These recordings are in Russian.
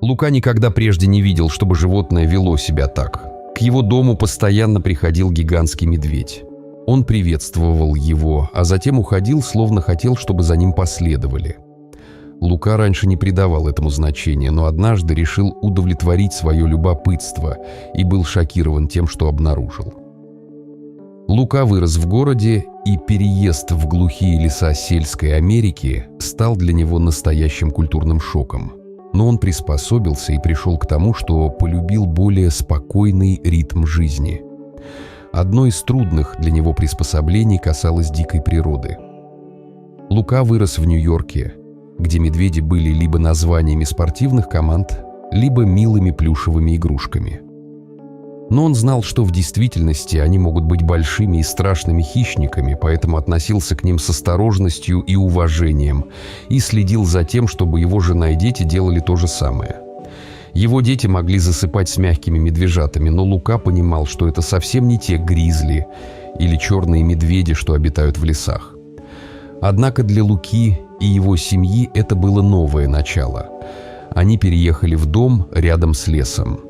Лука никогда прежде не видел, чтобы животное вело себя так. К его дому постоянно приходил гигантский медведь. Он приветствовал его, а затем уходил, словно хотел, чтобы за ним последовали. Лука раньше не придавал этому значения, но однажды решил удовлетворить свое любопытство и был шокирован тем, что обнаружил. Лука вырос в городе, и переезд в глухие леса сельской Америки стал для него настоящим культурным шоком. Но он приспособился и пришел к тому, что полюбил более спокойный ритм жизни. Одно из трудных для него приспособлений касалось дикой природы. Лука вырос в Нью-Йорке, где медведи были либо названиями спортивных команд, либо милыми плюшевыми игрушками. Но он знал, что в действительности они могут быть большими и страшными хищниками, поэтому относился к ним с осторожностью и уважением и следил за тем, чтобы его жена и дети делали то же самое. Его дети могли засыпать с мягкими медвежатами, но Лука понимал, что это совсем не те гризли или черные медведи, что обитают в лесах. Однако для Луки и его семьи это было новое начало. Они переехали в дом рядом с лесом.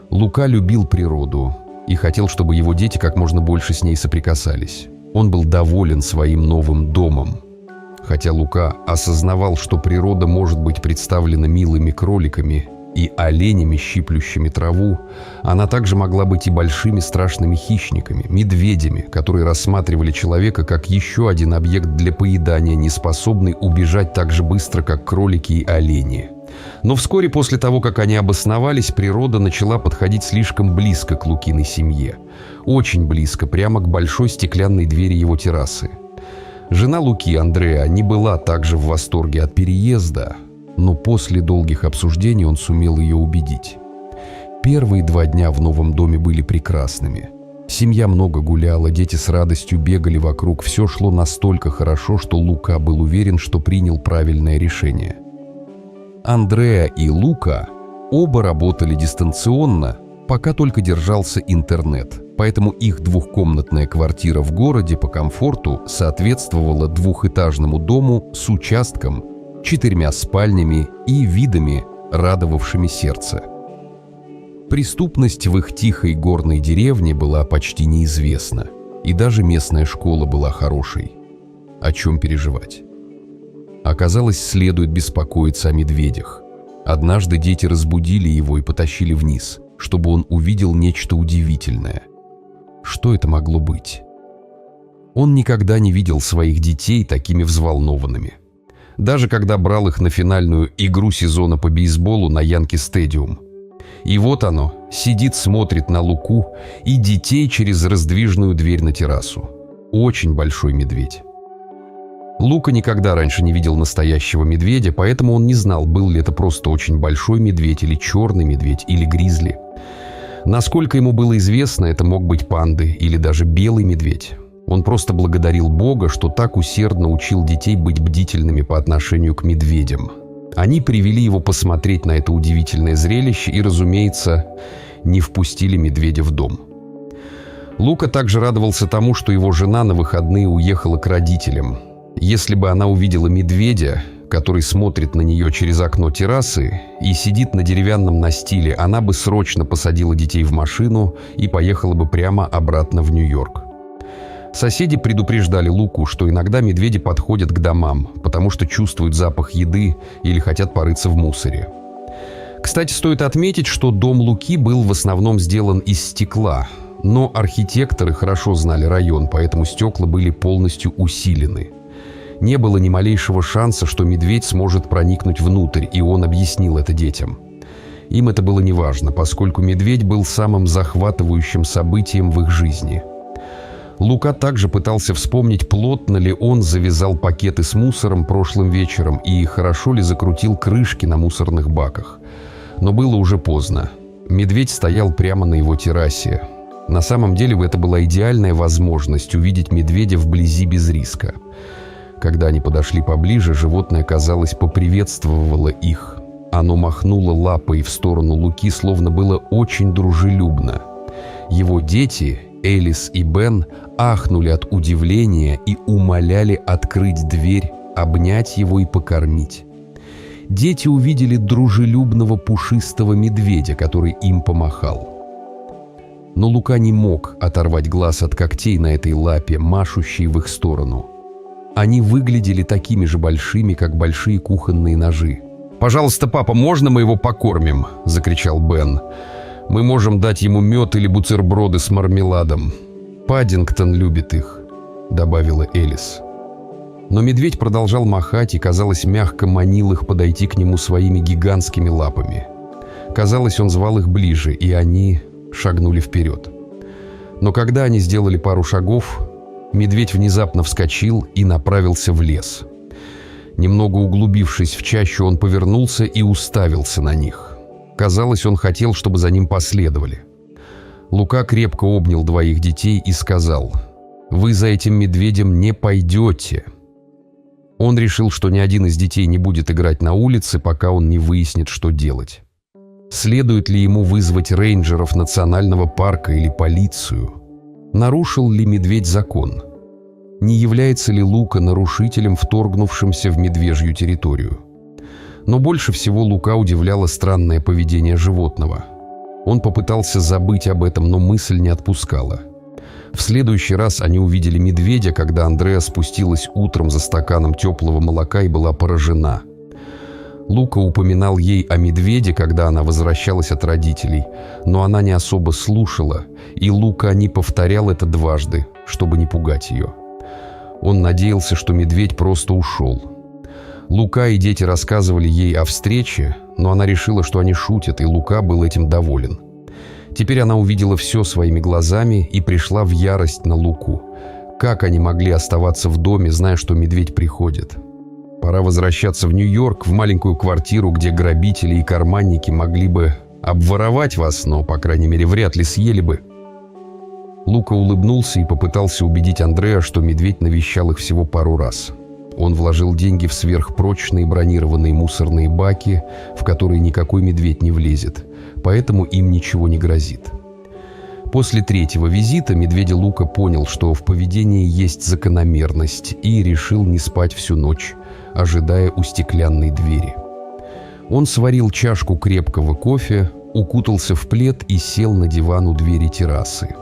Лука любил природу и хотел, чтобы его дети как можно больше с ней соприкасались. Он был доволен своим новым домом. Хотя Лука осознавал, что природа может быть представлена милыми кроликами и оленями, щиплющими траву, она также могла быть и большими страшными хищниками, медведями, которые рассматривали человека как еще один объект для поедания, не способный убежать так же быстро, как кролики и олени. Но вскоре после того, как они обосновались, природа начала подходить слишком близко к Лукиной семье. Очень близко, прямо к большой стеклянной двери его террасы. Жена Луки, Андреа, не была также в восторге от переезда, но после долгих обсуждений он сумел ее убедить. Первые 2 дня в новом доме были прекрасными. Семья много гуляла, дети с радостью бегали вокруг, все шло настолько хорошо, что Лука был уверен, что принял правильное решение. Андреа и Лука оба работали дистанционно, пока только держался интернет, поэтому их двухкомнатная квартира в городе по комфорту соответствовала двухэтажному дому с участком, 4 спальнями и видами, радовавшими сердце. Преступность в их тихой горной деревне была почти неизвестна, и даже местная школа была хорошей. О чем переживать? Оказалось, следует беспокоиться о медведях. Однажды дети разбудили его и потащили вниз, чтобы он увидел нечто удивительное. Что это могло быть? Он никогда не видел своих детей такими взволнованными. Даже когда брал их на финальную игру сезона по бейсболу на Янки Стадиум. И вот оно, сидит, смотрит на Луку и детей через раздвижную дверь на террасу. Очень большой медведь. Лука никогда раньше не видел настоящего медведя, поэтому он не знал, был ли это просто очень большой медведь или черный медведь или гризли. Насколько ему было известно, это мог быть панды или даже белый медведь. Он просто благодарил Бога, что так усердно учил детей быть бдительными по отношению к медведям. Они привели его посмотреть на это удивительное зрелище и, разумеется, не впустили медведя в дом. Лука также радовался тому, что его жена на выходные уехала к родителям. Если бы она увидела медведя, который смотрит на нее через окно террасы и сидит на деревянном настиле, она бы срочно посадила детей в машину и поехала бы прямо обратно в Нью-Йорк. Соседи предупреждали Луку, что иногда медведи подходят к домам, потому что чувствуют запах еды или хотят порыться в мусоре. Кстати, стоит отметить, что дом Луки был в основном сделан из стекла, но архитекторы хорошо знали район, поэтому стекла были полностью усилены. Не было ни малейшего шанса, что медведь сможет проникнуть внутрь, и он объяснил это детям. Им это было неважно, поскольку медведь был самым захватывающим событием в их жизни. Лука также пытался вспомнить, плотно ли он завязал пакеты с мусором прошлым вечером и хорошо ли закрутил крышки на мусорных баках. Но было уже поздно. Медведь стоял прямо на его террасе. На самом деле это была идеальная возможность увидеть медведя вблизи без риска. Когда они подошли поближе, животное, казалось, поприветствовало их. Оно махнуло лапой в сторону Луки, словно было очень дружелюбно. Его дети, Элис и Бен, ахнули от удивления и умоляли открыть дверь, обнять его и покормить. дети увидели дружелюбного пушистого медведя, который им помахал. Но Лука не мог оторвать глаз от когтей на этой лапе, машущей в их сторону. Они выглядели такими же большими, как большие кухонные ножи. «Пожалуйста, папа, можно мы его покормим?» – закричал Бен. «Мы можем дать ему мед или бутерброды с мармеладом. Паддингтон любит их», – добавила Элис. Но медведь продолжал махать и, казалось, мягко манил их подойти к нему своими гигантскими лапами. Казалось, он звал их ближе, и они шагнули вперед. Но когда они сделали пару шагов, медведь внезапно вскочил и направился в лес. Немного углубившись в чащу, он повернулся и уставился на них. Казалось, он хотел, чтобы за ним последовали. Лука крепко обнял двоих детей и сказал: «Вы за этим медведем не пойдете». Он решил, что ни один из детей не будет играть на улице, пока он не выяснит, что делать. Следует ли ему вызвать рейнджеров национального парка или полицию? Нарушил ли медведь закон? Не является ли Лука нарушителем, вторгнувшимся в медвежью территорию? Но больше всего Лука удивляло странное поведение животного. Он попытался забыть об этом, но мысль не отпускала. В следующий раз они увидели медведя, когда Андреа спустилась утром за стаканом теплого молока и была поражена. Лука упоминал ей о медведе, когда она возвращалась от родителей, но она не особо слушала, и Лука не повторял это дважды, чтобы не пугать ее. Он надеялся, что медведь просто ушел. Лука и дети рассказывали ей о встрече, но она решила, что они шутят, и Лука был этим доволен. Теперь она увидела все своими глазами и пришла в ярость на Луку. Как они могли оставаться в доме, зная, что медведь приходит? Пора возвращаться в Нью-Йорк, в маленькую квартиру, где грабители и карманники могли бы обворовать вас, но, по крайней мере, вряд ли съели бы. Лука улыбнулся и попытался убедить Андреа, что медведь навещал их всего пару раз. Он вложил деньги в сверхпрочные бронированные мусорные баки, в которые никакой медведь не влезет, поэтому им ничего не грозит. После третьего визита медведя Лука понял, что в поведении есть закономерность, и решил не спать всю ночь, ожидая у стеклянной двери. Он сварил чашку крепкого кофе, укутался в плед и сел на диван у двери террасы.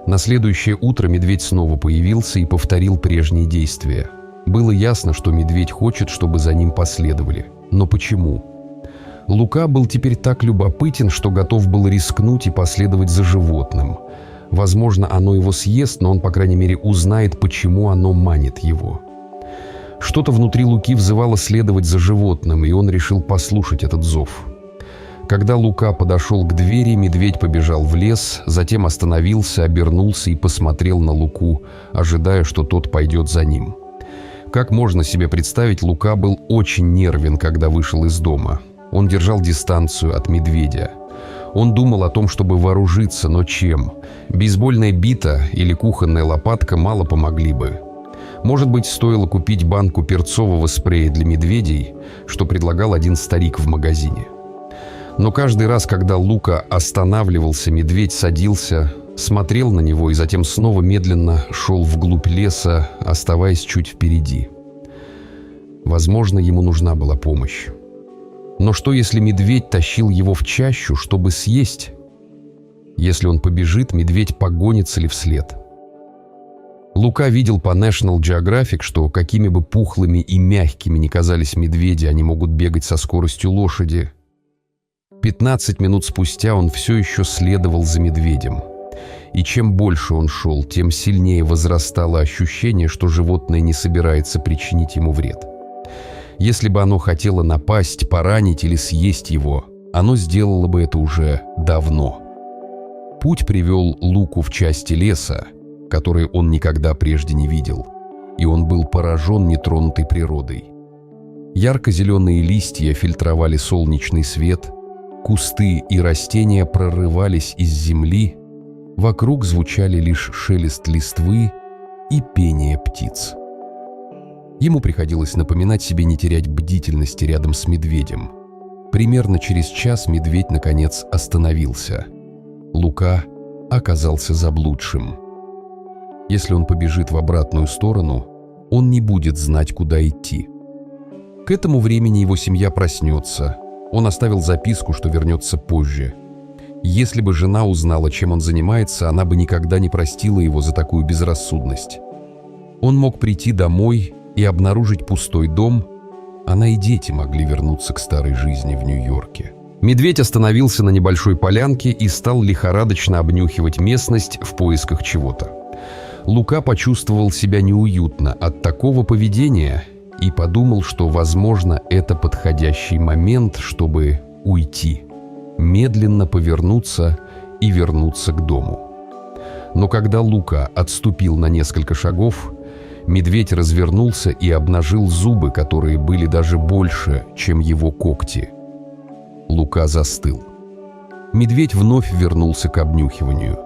На следующее утро медведь снова появился и повторил прежние действия. Было ясно, что медведь хочет, чтобы за ним последовали. Но почему? Лука был теперь так любопытен, что готов был рискнуть и последовать за животным. Возможно, оно его съест, но он, по крайней мере, узнает, почему оно манит его. Что-то внутри Луки взывало следовать за животным, и он решил послушать этот зов. Когда Лука подошел к двери, медведь побежал в лес, затем остановился, обернулся и посмотрел на Луку, ожидая, что тот пойдет за ним. Как можно себе представить, Лука был очень нервен, когда вышел из дома. Он держал дистанцию от медведя. Он думал о том, чтобы вооружиться, но чем? Бейсбольная бита или кухонная лопатка мало помогли бы. Может быть, стоило купить банку перцового спрея для медведей, что предлагал один старик в магазине. Но каждый раз, когда Лука останавливался, медведь садился, смотрел на него и затем снова медленно шел вглубь леса, оставаясь чуть впереди. Возможно, ему нужна была помощь. Но что, если медведь тащил его в чащу, чтобы съесть? Если он побежит, медведь погонится ли вслед? Лука видел по National Geographic, что какими бы пухлыми и мягкими ни казались медведи, они могут бегать со скоростью лошади. 15 минут спустя он все еще следовал за медведем. И чем больше он шел, тем сильнее возрастало ощущение, что животное не собирается причинить ему вред. Если бы оно хотело напасть, поранить или съесть его, оно сделало бы это уже давно. Путь привел Луку в части леса, которые он никогда прежде не видел, и он был поражен нетронутой природой. Ярко-зеленые листья фильтровали солнечный свет, кусты и растения прорывались из земли, вокруг звучали лишь шелест листвы и пение птиц. Ему приходилось напоминать себе не терять бдительности рядом с медведем. Примерно через час медведь, наконец, остановился. Лука оказался заблудшим. Если он побежит в обратную сторону, он не будет знать, куда идти. К этому времени его семья проснется. Он оставил записку, что вернется позже. Если бы жена узнала, чем он занимается, она бы никогда не простила его за такую безрассудность. Он мог прийти домой и обнаружить пустой дом. Она и дети могли вернуться к старой жизни в Нью-Йорке. Медведь остановился на небольшой полянке и стал лихорадочно обнюхивать местность в поисках чего-то. Лука почувствовал себя неуютно от такого поведения и подумал, что, возможно, это подходящий момент, чтобы уйти, медленно повернуться и вернуться к дому. Но когда Лука отступил на несколько шагов, медведь развернулся и обнажил зубы, которые были даже больше, чем его когти. Лука застыл. Медведь вновь вернулся к обнюхиванию.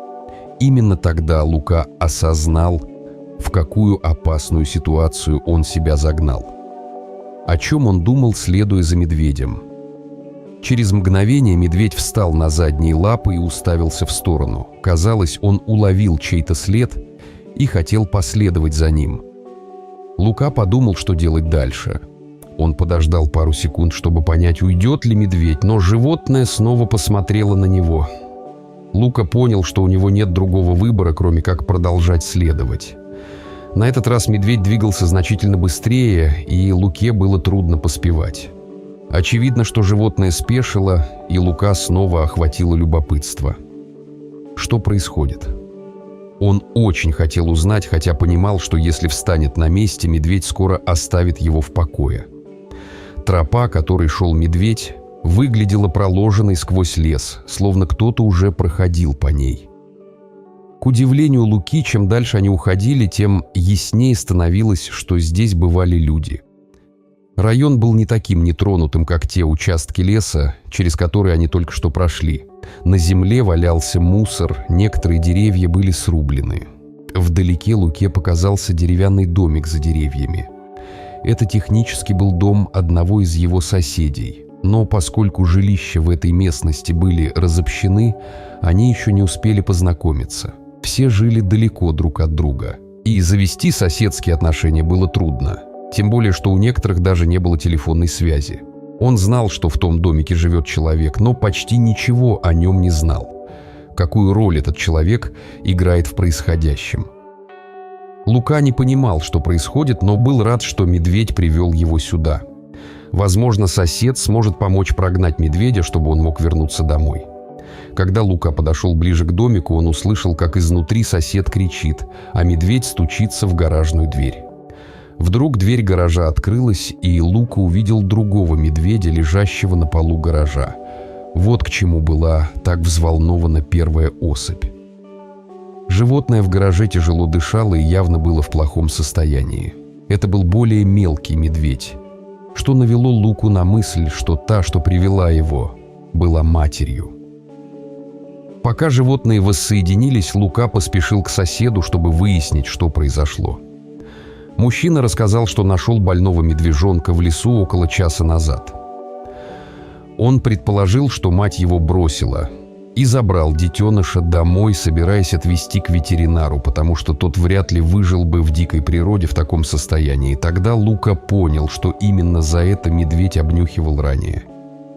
Именно тогда Лука осознал, в какую опасную ситуацию он себя загнал. О чем он думал, следуя за медведем? Через мгновение медведь встал на задние лапы и уставился в сторону. Казалось, он уловил чей-то след и хотел последовать за ним. Лука подумал, что делать дальше. Он подождал пару секунд, чтобы понять, уйдет ли медведь, но животное снова посмотрело на него. Лука понял, что у него нет другого выбора, кроме как продолжать следовать. На этот раз медведь двигался значительно быстрее, и Луке было трудно поспевать. Очевидно, что животное спешило, и Лука снова охватило любопытство. Что происходит? Он очень хотел узнать, хотя понимал, что если встанет на месте, медведь скоро оставит его в покое. Тропа, которой шел медведь, выглядела проложенной сквозь лес, словно кто-то уже проходил по ней. К удивлению Луки, чем дальше они уходили, тем яснее становилось, что здесь бывали люди. Район был не таким нетронутым, как те участки леса, через которые они только что прошли. На земле валялся мусор, некоторые деревья были срублены. Вдалеке Луке показался деревянный домик за деревьями. Это технически был дом одного из его соседей, но поскольку жилища в этой местности были разобщены, они еще не успели познакомиться. Все жили далеко друг от друга, и завести соседские отношения было трудно, тем более, что у некоторых даже не было телефонной связи. Он знал, что в том домике живет человек, но почти ничего о нем не знал. Какую роль этот человек играет в происходящем? Лука не понимал, что происходит, но был рад, что медведь привел его сюда. Возможно, сосед сможет помочь прогнать медведя, чтобы он мог вернуться домой. Когда Лука подошел ближе к домику, он услышал, как изнутри сосед кричит, а медведь стучится в гаражную дверь. Вдруг дверь гаража открылась, и Лука увидел другого медведя, лежащего на полу гаража. Вот к чему была так взволнована первая особь. Животное в гараже тяжело дышало и явно было в плохом состоянии. Это был более мелкий медведь, что навело Луку на мысль, что та, что привела его, была матерью. Пока животные воссоединились, Лука поспешил к соседу, чтобы выяснить, что произошло. Мужчина рассказал, что нашел больного медвежонка в лесу около часа назад. Он предположил, что мать его бросила, и забрал детеныша домой, собираясь отвезти к ветеринару, потому что тот вряд ли выжил бы в дикой природе в таком состоянии. Тогда Лука понял, что именно за это медведь обнюхивал ранее.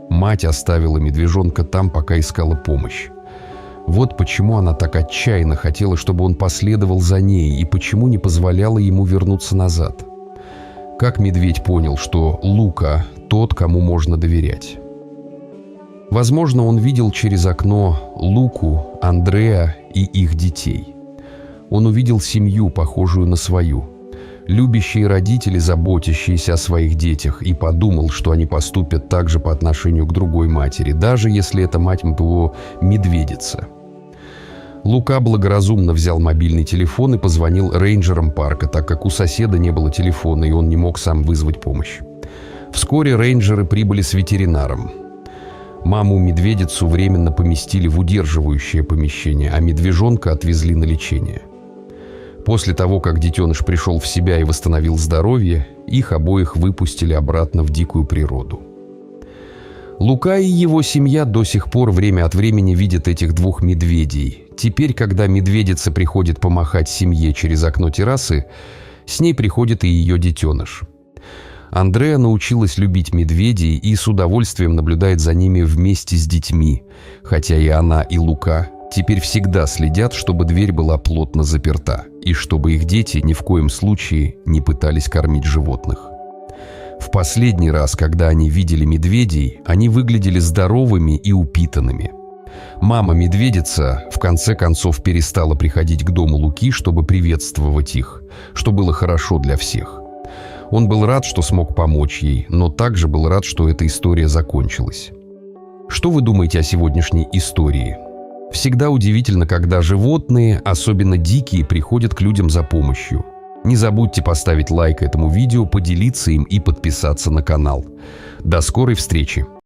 Мать оставила медвежонка там, пока искала помощь. Вот почему она так отчаянно хотела, чтобы он последовал за ней, и почему не позволяла ему вернуться назад. Как медведь понял, что Лука тот, кому можно доверять? Возможно, он видел через окно Луку, Андреа и их детей. Он увидел семью, похожую на свою. Любящие родители, заботящиеся о своих детях, и подумал, что они поступят так же по отношению к другой матери, даже если эта мать его медведица. Лука благоразумно взял мобильный телефон и позвонил рейнджерам парка, так как у соседа не было телефона, и он не мог сам вызвать помощь. Вскоре рейнджеры прибыли с ветеринаром. Маму-медведицу временно поместили в удерживающее помещение, а медвежонка отвезли на лечение. После того, как детеныш пришел в себя и восстановил здоровье, их обоих выпустили обратно в дикую природу. Лука и его семья до сих пор время от времени видят этих двух медведей. Теперь, когда медведица приходит помахать семье через окно террасы, с ней приходит и ее детеныш. Андреа научилась любить медведей и с удовольствием наблюдает за ними вместе с детьми, хотя и она, и Лука теперь всегда следят, чтобы дверь была плотно заперта и чтобы их дети ни в коем случае не пытались кормить животных. В последний раз, когда они видели медведей, они выглядели здоровыми и упитанными. Мама-медведица в конце концов перестала приходить к дому Луки, чтобы приветствовать их, что было хорошо для всех. Он был рад, что смог помочь ей, но также был рад, что эта история закончилась. Что вы думаете о сегодняшней истории? Всегда удивительно, когда животные, особенно дикие, приходят к людям за помощью. Не забудьте поставить лайк этому видео, поделиться им и подписаться на канал. До скорой встречи!